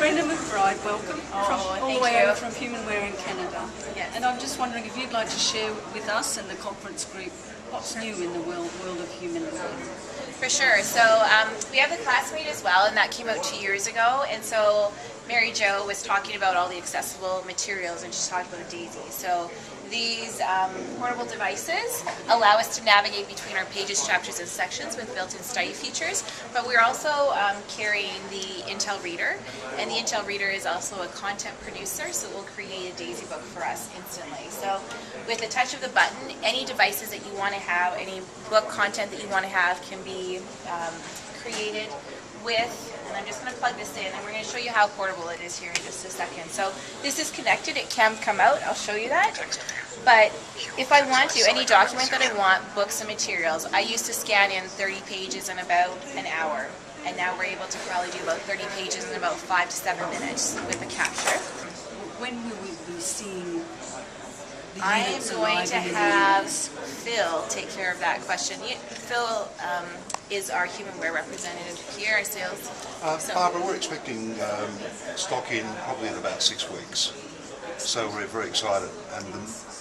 Brenda McBride, welcome. All the way over from Humanware in Canada. Yes. And I'm just wondering if you'd like to share with us and the conference group what's new in the world of Humanware. For sure. So we have the classmate as well, and that came out 2 years ago. And so Mary Jo was talking about all the accessible materials, and she talked about Daisy. So these portable devices allow us to navigate between our pages, chapters, and sections with built-in study features. But we're also carrying the Intel Reader, and the Intel Reader is also a content producer, so it will create a Daisy book for us instantly. So with the touch of the button, any devices that you want to have, any book content that you want to have can be created with, and I'm just going to plug this in, and we're going to show you how portable it is here in just a second. So this is connected, it can come out, I'll show you that. But if I want to, any document that I want, books and materials, I used to scan in 30 pages in about an hour, and now we're able to probably do about 30 pages in about 5 to 7 minutes with the capture. When will we be seeing the I am units going to arriving in the have US? Phil take care of that question. Phil is our Humanware representative here, our sales. Barbara, we're expecting stock in probably in about 6 weeks. So we're very excited, and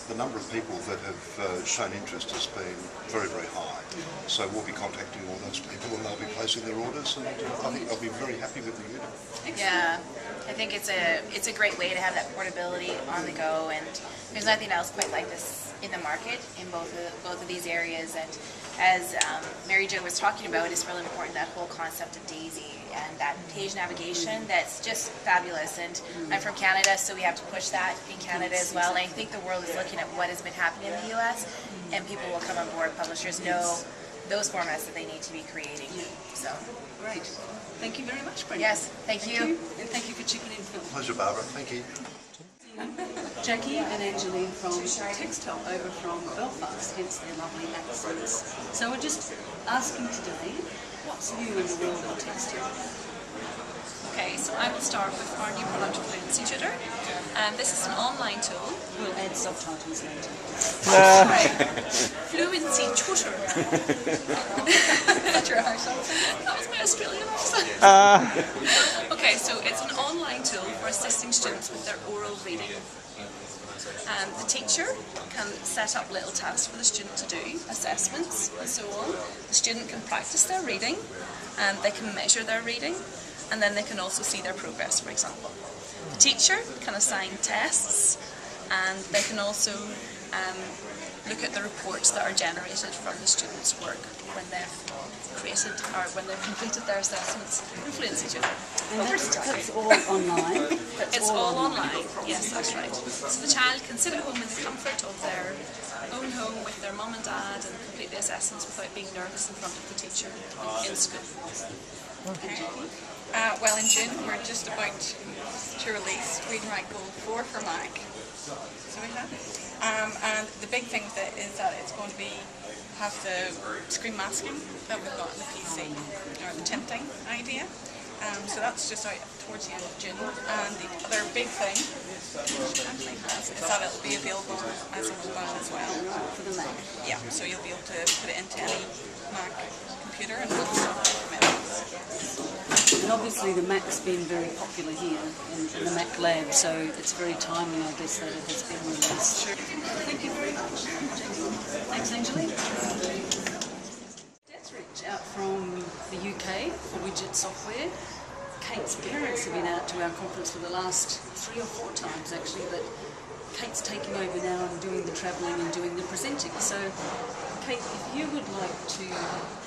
the number of people that have shown interest has been very, very high. So we'll be contacting all those people, and they'll be placing their orders, and I think they'll be very happy with the unit. Yeah, I think it's a great way to have that portability on the go, and there's nothing else quite like this in the market in both of these areas. And as Mary Jo was talking about, it's really important, that whole concept of Daisy and that page navigation, that's just fabulous. And I'm from Canada, so we have to push that in Canada as well. And I think the world is looking at what has been happening in the US, and people will come on board. Publishers know those formats that they need to be creating. So Great. Thank you very much, Brenda. yes, thank you. And thank you for chipping in, Phil. Pleasure, Barbara. Thank you. Jackie and Angeline from Textile over from Belfast, hence their lovely accents. So we're just asking today, what's new in the world of textile? Okay, so I will start with our new product, Fluency Tutor. This is an online tool. We'll add subtitles later. Fluency Tutor. That was my Australian accent. Okay, so it's an online tool for assisting students with their oral reading. The teacher can set up little tasks for the student to do, assessments and so on. The student can practice their reading, and they can measure their reading, and then they can also see their progress, for example. The teacher can assign tests, and they can also look at the reports that are generated from the students' work when they've created or when they've completed their assessments in Fluency Tutor. And that's all online? It's all online, yes, that's right. So the child can sit at home in the comfort of their own home with their mum and dad and complete the assessments without being nervous in front of the teacher in school. Okay. Well, in June we're just about to release Reading Write Gold 4 for Mac. So we have. And the big thing with it is that it's going to have the screen masking that we've got in the PC, or the tinting idea. So that's just out towards the end of June. And the other big thing which actually has is that it'll be available as a mobile as well. For the Mac. Yeah, so you'll be able to put it into any Mac computer and load stuff from it. And obviously the Mac's been very popular here in the Mac Lab, so it's very timely, I guess, that it has been released. Sure. Thank you very much. Thanks, Angeline. Deathridge out from the UK for Widget Software. Kate's parents have been out to our conference for the last 3 or 4 times, actually, but Kate's taking over now and doing the travelling and doing the presenting. So, Kate, if you would like to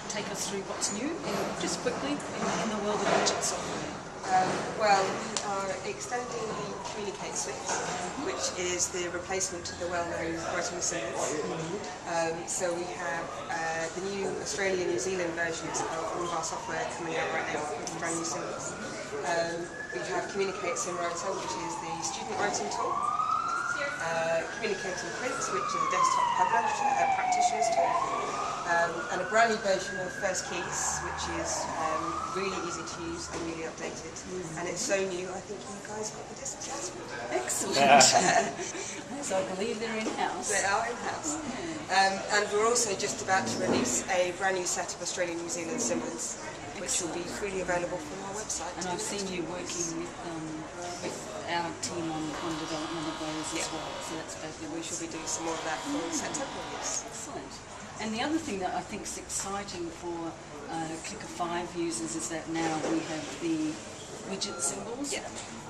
take us through what's new, just quickly, in the world of Widget Software. Well, we are extending the Communicate suite, which is the replacement to the well-known writing symbols. So we have the new Australian New Zealand versions of all of our software coming out right now with brand new symbols. We have Communicate SimWriter, which is the student writing tool. Communicating Prints, which is a desktop practitioner's tool. And a brand new version of First Keys, which is really easy to use and really updated. And it's so new, I think you guys got the discs. Excellent. So I believe they're in-house. They are in-house. And we're also just about to release a brand new set of Australian New Zealand symbols. which will be freely available from our website. And I've seen you working with our team on development of those as well, so that's fabulous. We shall be doing some more of that for September, yes. Excellent. And the other thing that I think is exciting for Clicker 5 users is that now we have the widget symbols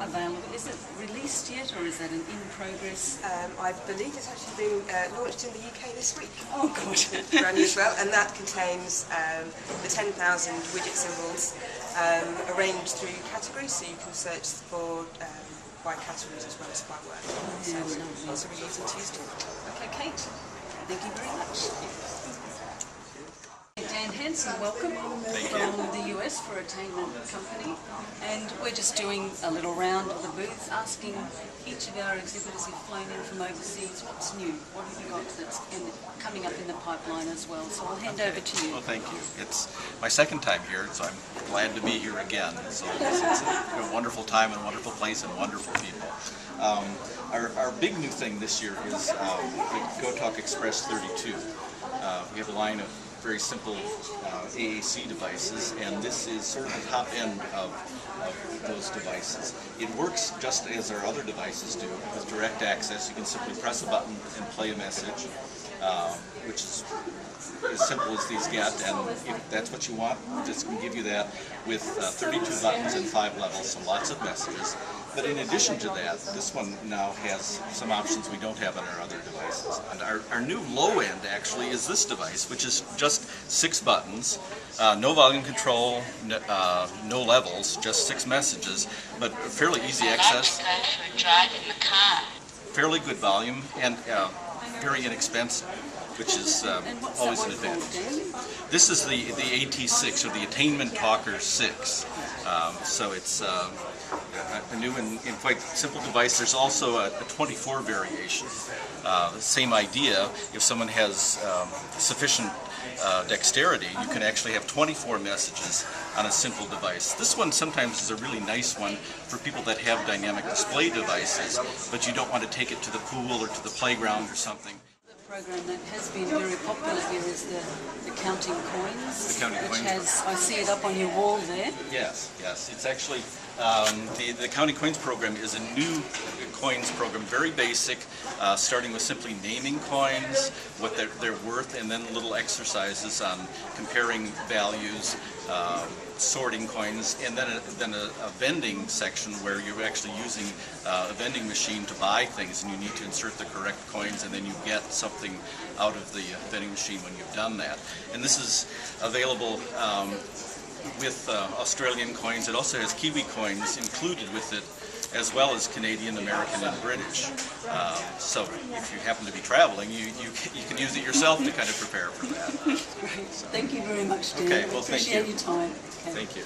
available. Is it released yet, or is that an in progress? I believe it's actually been launched in the UK this week. Oh, good. Brand new as well, and that contains the 10,000 widget symbols arranged through categories, so you can search for by categories as well as by word. So lots of release on Tuesday. Okay, Kate, thank you very much. Dan Hansen, welcome from the US for Attainment Company, and we're just doing a little round of the booth, asking each of our exhibitors who've flown in from overseas what's new, what have you got that's coming up in the pipeline as well. So I'll hand over to you. Well, thank you. It's my second time here, so I'm glad to be here again. So it's a wonderful time and a wonderful place and wonderful people. Our big new thing this year is the GoTalk Express 32. We have a line of very simple AAC devices, and this is sort of the top end of those devices. It works just as our other devices do, with direct access. You can simply press a button and play a message, which is as simple as these get, and if that's what you want, this can give you that with 32 buttons and 5 levels, so lots of messages. But in addition to that, this one now has some options we don't have on our other devices. And our new low end actually is this device, which is just 6 buttons, no volume control, no levels, just 6 messages, but fairly easy access, fairly good volume, and very inexpensive, which is always an advantage. This is the AT6, or the Attainment Talker 6. So it's a new and quite simple device. There's also a 24 variation. The same idea. If someone has sufficient dexterity, you can actually have 24 messages on a simple device. This one sometimes is a really nice one for people that have dynamic display devices, but you don't want to take it to the pool or to the playground or something. Program that has been very popular here is the Counting Coins, The Counting which Coins has, I see it up on your wall there. Yes, yes. It's actually, the Counting Coins program is a new coins program, very basic, starting with simply naming coins, what they're worth, and then little exercises on comparing values, sorting coins, and then a vending section where you're actually using a vending machine to buy things, and you need to insert the correct coins, and then you get something out of the vending machine when you've done that. And this is available with Australian coins. It also has Kiwi coins included with it, as well as Canadian, American, and British. So if you happen to be traveling, you can use it yourself to kind of prepare for that. Great. Thank you very much, Dan. Okay, well, thank you. Appreciate your time. Okay. Thank you.